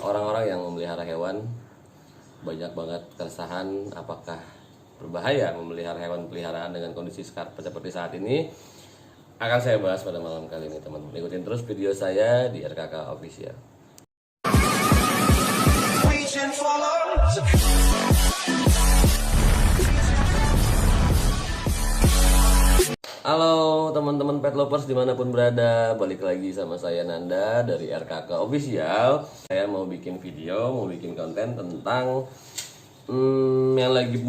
orang-orang yang memelihara hewan banyak banget keresahan apakah berbahaya memelihara hewan peliharaan dengan kondisi seperti saat ini. Akan saya bahas pada malam kali ini, teman-teman. Ikutin terus video saya di RKK Official. Halo teman-teman pet lovers dimanapun berada, balik lagi sama saya Nanda dari RKK Official. Saya mau bikin video, mau bikin konten tentang yang lagi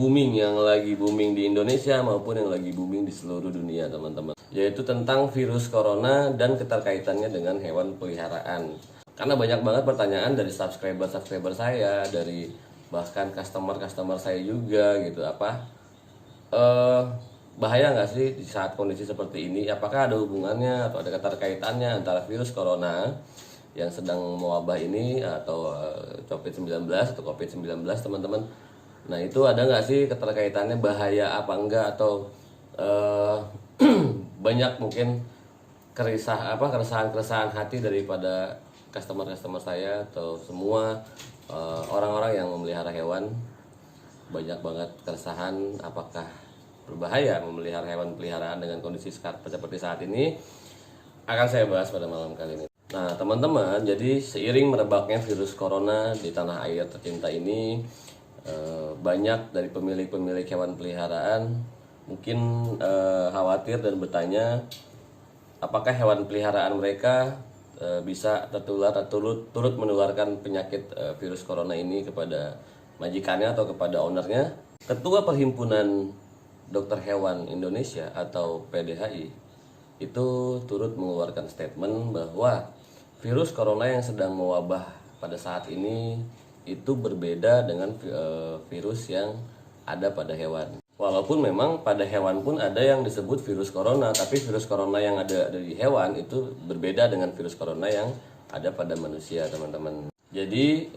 booming di Indonesia maupun yang lagi booming di seluruh dunia, teman-teman. Yaitu tentang virus corona dan keterkaitannya dengan hewan peliharaan. Karena banyak banget pertanyaan dari subscriber saya, dari bahkan customer saya juga gitu, bahaya nggak sih di saat kondisi seperti ini? Apakah ada hubungannya atau ada keterkaitannya antara virus corona yang sedang mewabah ini atau COVID-19 teman-teman? Nah, itu ada nggak sih keterkaitannya, bahaya apa enggak, atau banyak mungkin keresahan hati daripada customer saya atau semua orang-orang yang memelihara hewan. Banyak banget keresahan apakah berbahaya memelihara hewan peliharaan dengan kondisi seperti saat ini. Akan saya bahas pada malam kali ini. Nah, teman-teman, jadi seiring merebaknya virus corona di tanah air tercinta ini, banyak dari pemilik hewan peliharaan mungkin khawatir dan bertanya apakah hewan peliharaan mereka bisa tertular atau turut menularkan penyakit virus corona ini kepada majikannya atau kepada ownernya. Ketua Perhimpunan Dokter Hewan Indonesia atau PDHI itu turut mengeluarkan statement bahwa virus corona yang sedang mewabah pada saat ini itu berbeda dengan virus yang ada pada hewan. Walaupun memang pada hewan pun ada yang disebut virus corona, tapi virus corona yang ada di hewan itu berbeda dengan virus corona yang ada pada manusia, teman-teman. Jadi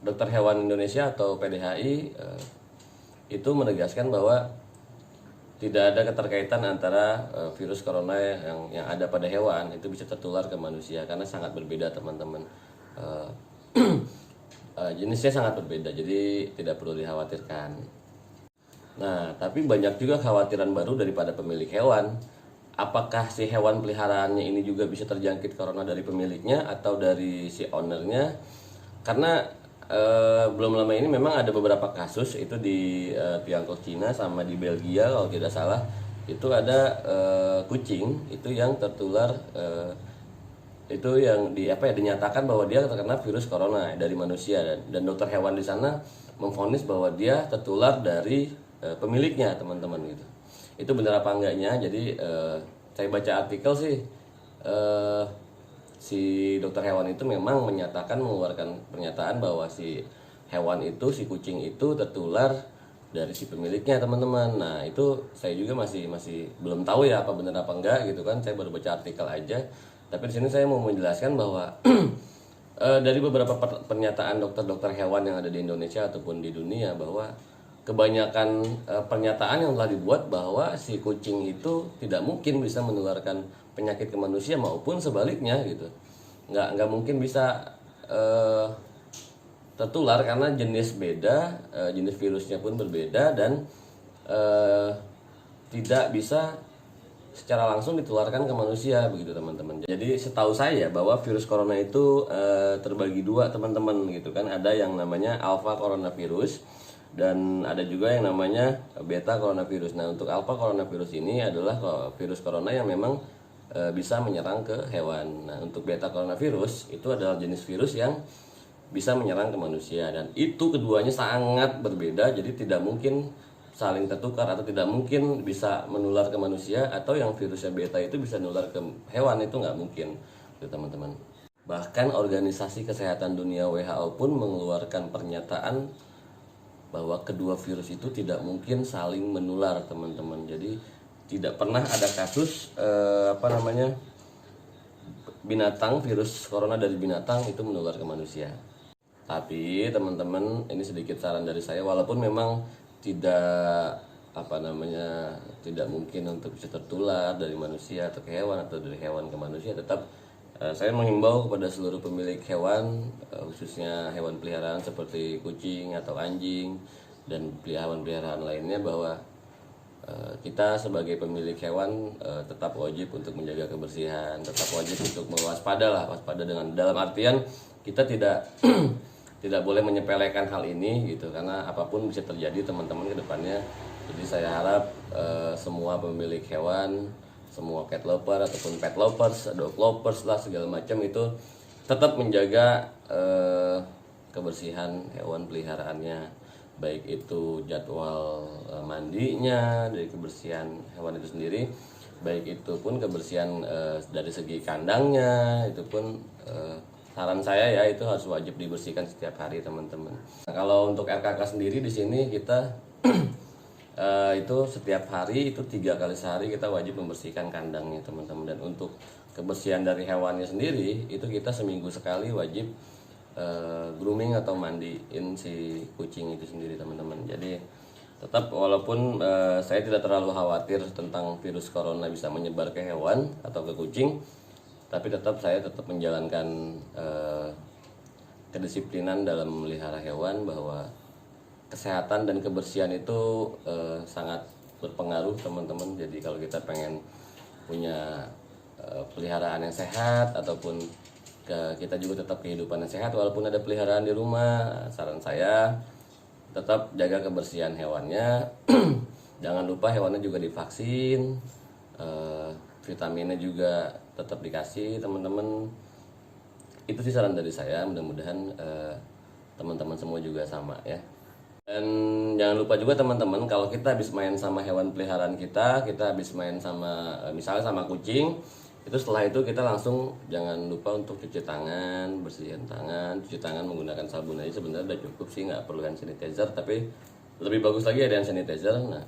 Dokter Hewan Indonesia atau PDHI itu menegaskan bahwa tidak ada keterkaitan antara virus corona yang ada pada hewan itu bisa tertular ke manusia, karena sangat berbeda, teman-teman. Jenisnya sangat berbeda, jadi tidak perlu dikhawatirkan. Nah, tapi banyak juga khawatiran baru daripada pemilik hewan. Apakah si hewan peliharaannya ini juga bisa terjangkit corona dari pemiliknya atau dari si ownernya? Karena belum lama ini memang ada beberapa kasus itu di Tiongkok, Cina, sama di Belgia kalau tidak salah. Itu ada kucing itu yang tertular, itu yang dinyatakan bahwa dia terkena virus corona dari manusia, dan dokter hewan di sana memvonis bahwa dia tertular dari pemiliknya, teman-teman gitu. Itu benar apa enggaknya? Jadi saya baca artikel sih, si dokter hewan itu memang mengeluarkan pernyataan bahwa si hewan itu, si kucing itu tertular dari si pemiliknya, teman-teman. Nah, itu saya juga masih belum tahu ya apa benar apa enggak gitu kan. Saya baru baca artikel aja. Tapi di sini saya mau menjelaskan bahwa dari beberapa pernyataan dokter hewan yang ada di Indonesia ataupun di dunia, bahwa kebanyakan pernyataan yang telah dibuat bahwa si kucing itu tidak mungkin bisa menularkan penyakit ke manusia maupun sebaliknya gitu. Nggak mungkin bisa tertular karena jenis beda, jenis virusnya pun berbeda, dan tidak bisa secara langsung ditularkan ke manusia begitu, teman-teman. Jadi setahu saya bahwa virus corona itu terbagi dua, teman-teman gitu kan. Ada yang namanya alpha coronavirus dan ada juga yang namanya beta coronavirus. Nah, untuk alpha coronavirus ini adalah virus corona yang memang bisa menyerang ke hewan. Nah, untuk beta coronavirus itu adalah jenis virus yang bisa menyerang ke manusia, dan itu keduanya sangat berbeda. Jadi tidak mungkin saling tertukar atau tidak mungkin bisa menular ke manusia, atau yang virusnya beta itu bisa menular ke hewan, itu nggak mungkin gitu, teman-teman. Bahkan Organisasi Kesehatan Dunia WHO pun mengeluarkan pernyataan bahwa kedua virus itu tidak mungkin saling menular, teman-teman. Jadi tidak pernah ada kasus binatang, virus corona dari binatang itu menular ke manusia. Tapi teman-teman, ini sedikit saran dari saya, walaupun memang tidak tidak mungkin untuk bisa tertular dari manusia atau ke hewan atau dari hewan ke manusia, tetap Saya menghimbau kepada seluruh pemilik hewan, khususnya hewan peliharaan seperti kucing atau anjing dan hewan-peliharaan lainnya, bahwa kita sebagai pemilik hewan tetap wajib untuk menjaga kebersihan, tetap wajib untuk waspada dengan dalam artian kita tidak tidak boleh menyepelekan hal ini gitu, karena apapun bisa terjadi teman-teman ke depannya. Jadi saya harap semua pemilik hewan, semua cat lover ataupun pet lovers, dog lovers lah segala macam itu tetap menjaga kebersihan hewan peliharaannya, baik itu jadwal mandinya, dari kebersihan hewan itu sendiri, baik itu pun kebersihan dari segi kandangnya, itu pun saran saya ya itu harus wajib dibersihkan setiap hari teman-teman. Nah, kalau untuk RKK sendiri di sini kita itu setiap hari itu 3 kali sehari kita wajib membersihkan kandangnya teman-teman. Dan untuk kebersihan dari hewannya sendiri itu kita seminggu sekali wajib grooming atau mandiin si kucing itu sendiri teman-teman. Jadi tetap walaupun saya tidak terlalu khawatir tentang virus corona bisa menyebar ke hewan atau ke kucing, tapi saya tetap menjalankan kedisiplinan dalam memelihara hewan, bahwa kesehatan dan kebersihan itu sangat berpengaruh teman-teman. Jadi kalau kita pengen punya peliharaan yang sehat ataupun kita juga tetap kehidupan yang sehat walaupun ada peliharaan di rumah, saran saya tetap jaga kebersihan hewannya. Jangan lupa hewannya juga divaksin, vitaminnya juga tetap dikasih teman-teman. Itu sih saran dari saya, mudah-mudahan teman-teman semua juga sama ya. Dan jangan lupa juga teman-teman, kalau kita habis main sama hewan peliharaan kita habis main sama misalnya sama kucing, itu setelah itu kita langsung jangan lupa untuk cuci tangan, bersihin tangan, cuci tangan menggunakan sabun aja sebenarnya udah cukup sih, nggak perlu hand sanitizer, tapi lebih bagus lagi ada hand sanitizer. Nah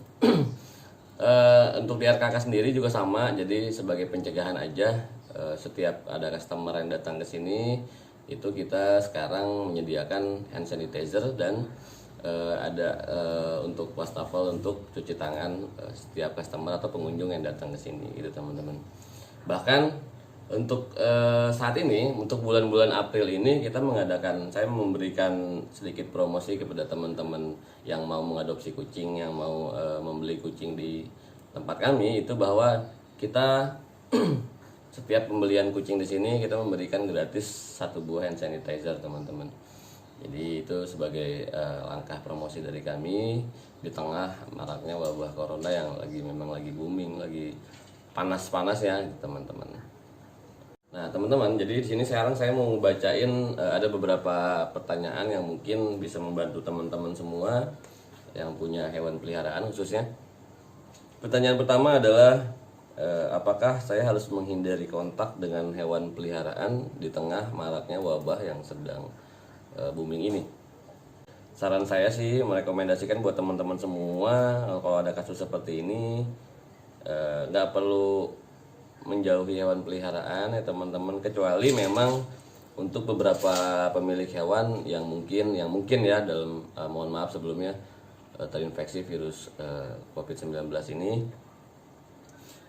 untuk di RKK sendiri juga sama, jadi sebagai pencegahan aja, setiap ada customer yang datang ke sini itu kita sekarang menyediakan hand sanitizer dan ada untuk wastafel untuk cuci tangan setiap customer atau pengunjung yang datang ke sini gitu teman-teman. Bahkan untuk saat ini, untuk bulan-bulan April ini saya memberikan sedikit promosi kepada teman-teman yang mau mengadopsi kucing, yang mau membeli kucing di tempat kami, itu bahwa kita setiap pembelian kucing di sini kita memberikan gratis 1 buah hand sanitizer teman-teman. Jadi itu sebagai langkah promosi dari kami di tengah maraknya wabah corona yang memang lagi booming, lagi panas-panas ya teman-teman. Nah teman-teman, jadi di sini sekarang saya mau bacain ada beberapa pertanyaan yang mungkin bisa membantu teman-teman semua yang punya hewan peliharaan khususnya. Pertanyaan pertama adalah apakah saya harus menghindari kontak dengan hewan peliharaan di tengah maraknya wabah yang sedang booming ini? Saran saya sih merekomendasikan buat teman-teman semua, kalau ada kasus seperti ini nggak perlu menjauhi hewan peliharaan ya teman-teman, kecuali memang untuk beberapa pemilik hewan yang mungkin ya dalam mohon maaf sebelumnya terinfeksi virus COVID-19 ini.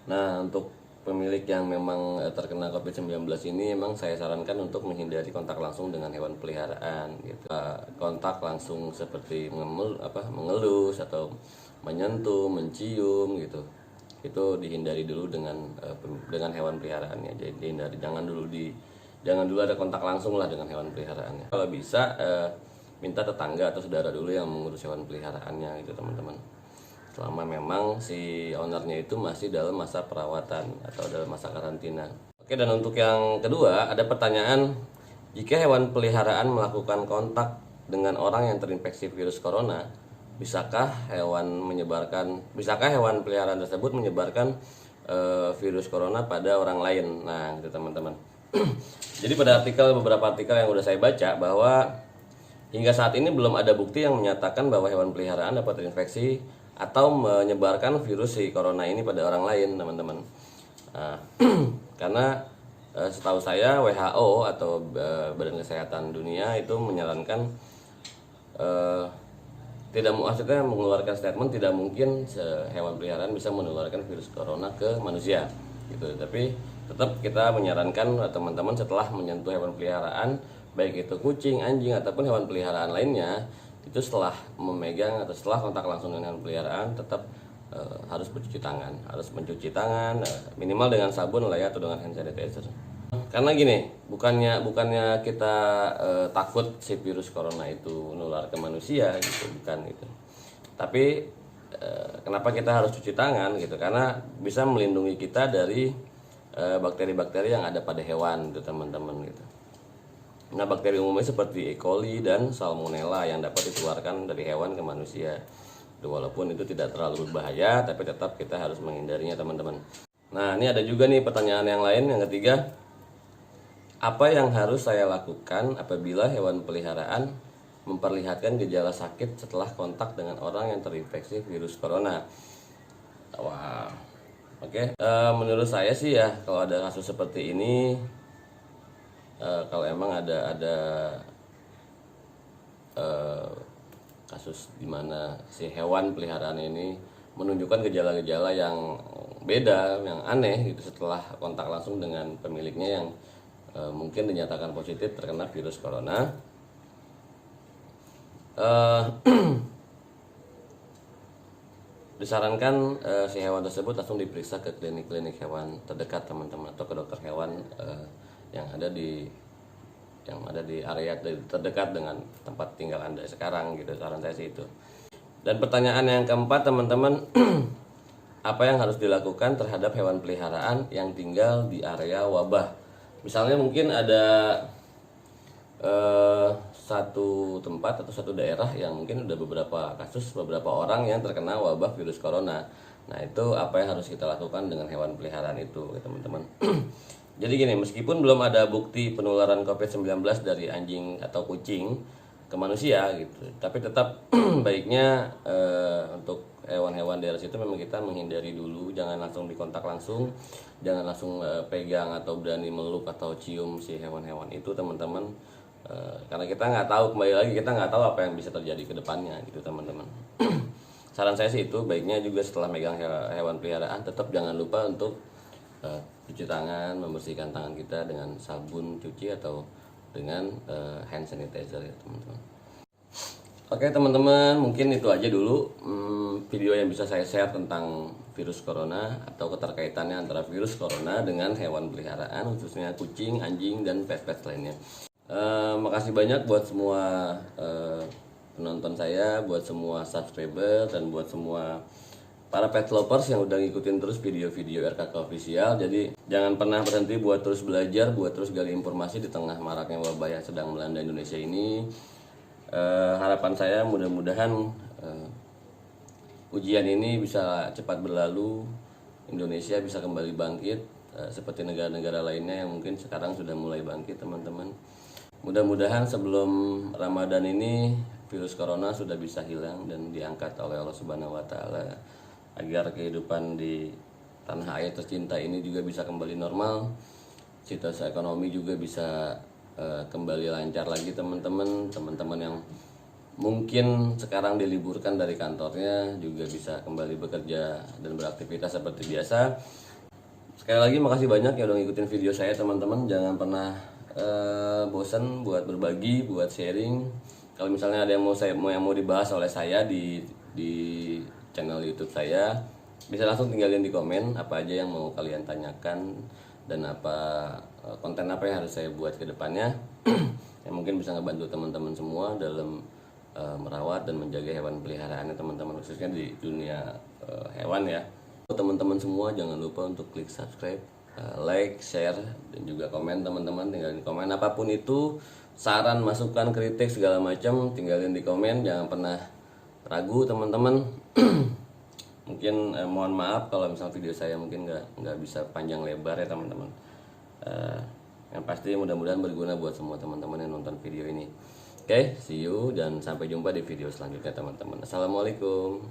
Nah untuk pemilik yang memang terkena COVID-19 ini, memang saya sarankan untuk menghindari kontak langsung dengan hewan peliharaan gitu. Kontak langsung seperti mengelus atau menyentuh, mencium gitu, itu dihindari dulu dengan hewan peliharaannya. Jadi dihindari, jangan dulu ada kontak langsung lah dengan hewan peliharaannya. Kalau bisa minta tetangga atau saudara dulu yang mengurus hewan peliharaannya gitu teman-teman, selama memang si ownernya itu masih dalam masa perawatan atau dalam masa karantina. Oke, dan untuk yang kedua ada pertanyaan, jika hewan peliharaan melakukan kontak dengan orang yang terinfeksi virus corona, bisakah hewan peliharaan tersebut menyebarkan virus corona pada orang lain? Nah gitu teman-teman. Jadi pada beberapa artikel yang udah saya baca, bahwa hingga saat ini belum ada bukti yang menyatakan bahwa hewan peliharaan dapat terinfeksi atau menyebarkan virus si corona ini pada orang lain teman-teman. Karena setahu saya WHO atau Badan Kesehatan Dunia itu menyarankan maksudnya mengeluarkan statement tidak mungkin hewan peliharaan bisa menularkan virus corona ke manusia gitu. Tapi tetap kita menyarankan teman-teman setelah menyentuh hewan peliharaan, baik itu kucing, anjing ataupun hewan peliharaan lainnya, itu setelah memegang atau setelah kontak langsung dengan hewan peliharaan tetap harus mencuci tangan, minimal dengan sabun lah ya, atau dengan hand sanitizer. Karena gini, bukannya kita takut si virus corona itu menular ke manusia gitu, bukan gitu. Tapi kenapa kita harus cuci tangan gitu? Karena bisa melindungi kita dari bakteri-bakteri yang ada pada hewan gitu teman-teman gitu. Nah, bakteri umumnya seperti E. coli dan Salmonella yang dapat ditularkan dari hewan ke manusia. Walaupun itu tidak terlalu berbahaya, tapi tetap kita harus menghindarinya teman-teman. Nah, ini ada juga nih pertanyaan yang lain, yang ketiga. Apa yang harus saya lakukan apabila hewan peliharaan memperlihatkan gejala sakit setelah kontak dengan orang yang terinfeksi virus corona? Wah, oke. Menurut saya sih ya, kalau ada kasus seperti ini, kalau emang ada kasus di mana si hewan peliharaan ini menunjukkan gejala-gejala yang beda, yang aneh gitu setelah kontak langsung dengan pemiliknya yang mungkin dinyatakan positif terkena virus corona, disarankan si hewan tersebut langsung diperiksa ke klinik-klinik hewan terdekat teman-teman, atau ke dokter hewan yang ada di area terdekat dengan tempat tinggal Anda sekarang gitu. Saran saya sih itu. Dan pertanyaan yang keempat teman-teman, apa yang harus dilakukan terhadap hewan peliharaan yang tinggal di area wabah? Misalnya mungkin ada satu tempat atau satu daerah yang mungkin udah beberapa orang yang terkena wabah virus corona. Nah, itu apa yang harus kita lakukan dengan hewan peliharaan itu teman-teman. Jadi gini, meskipun belum ada bukti penularan COVID-19 dari anjing atau kucing ke manusia gitu, tapi tetap baiknya untuk hewan-hewan daerah situ memang kita menghindari dulu, jangan langsung dikontak langsung, jangan langsung pegang atau berani meluk atau cium si hewan-hewan itu teman-teman, karena kita nggak tahu, kembali lagi kita nggak tahu apa yang bisa terjadi ke depannya gitu teman-teman. Saran saya sih itu, baiknya juga setelah megang hewan peliharaan tetap jangan lupa untuk cuci tangan, membersihkan tangan kita dengan sabun cuci atau dengan hand sanitizer ya teman-teman. Oke teman-teman, mungkin itu aja dulu video yang bisa saya share tentang virus corona atau keterkaitannya antara virus corona dengan hewan peliharaan, khususnya kucing, anjing, dan pet-pet lainnya. Makasih banyak buat semua penonton saya, buat semua subscriber, dan buat semua para pet lovers yang udah ngikutin terus video-video RKK Official. Jadi jangan pernah berhenti buat terus belajar, buat terus gali informasi di tengah maraknya wabah yang sedang melanda Indonesia ini. Harapan saya mudah-mudahan ujian ini bisa cepat berlalu, Indonesia bisa kembali bangkit seperti negara-negara lainnya yang mungkin sekarang sudah mulai bangkit teman-teman. Mudah-mudahan sebelum Ramadan ini virus corona sudah bisa hilang dan diangkat oleh Allah Subhanahu wa taala, agar kehidupan di tanah air tercinta ini juga bisa kembali normal, situasi ekonomi juga bisa kembali lancar lagi teman-teman yang mungkin sekarang diliburkan dari kantornya juga bisa kembali bekerja dan beraktivitas seperti biasa. Sekali lagi makasih banyak yang udah ngikutin video saya teman-teman, jangan pernah bosan buat berbagi, buat sharing. Kalau misalnya ada yang mau dibahas oleh saya di channel YouTube saya, bisa langsung tinggalin di komen apa aja yang mau kalian tanyakan dan konten apa yang harus saya buat ke depannya yang mungkin bisa ngebantu teman-teman semua dalam merawat dan menjaga hewan peliharaannya teman-teman, khususnya di dunia hewan ya. Teman-teman semua jangan lupa untuk klik subscribe, like, share, dan juga komen teman-teman. Tinggalin komen apapun itu, saran, masukan, kritik segala macam tinggalin di komen, jangan pernah ragu teman-teman. Mungkin mohon maaf kalau misalnya video saya mungkin nggak bisa panjang lebar ya teman-teman. Yang pasti mudah-mudahan berguna buat semua teman-teman yang nonton video ini. Oke, see you dan sampai jumpa di video selanjutnya teman-teman. Assalamualaikum.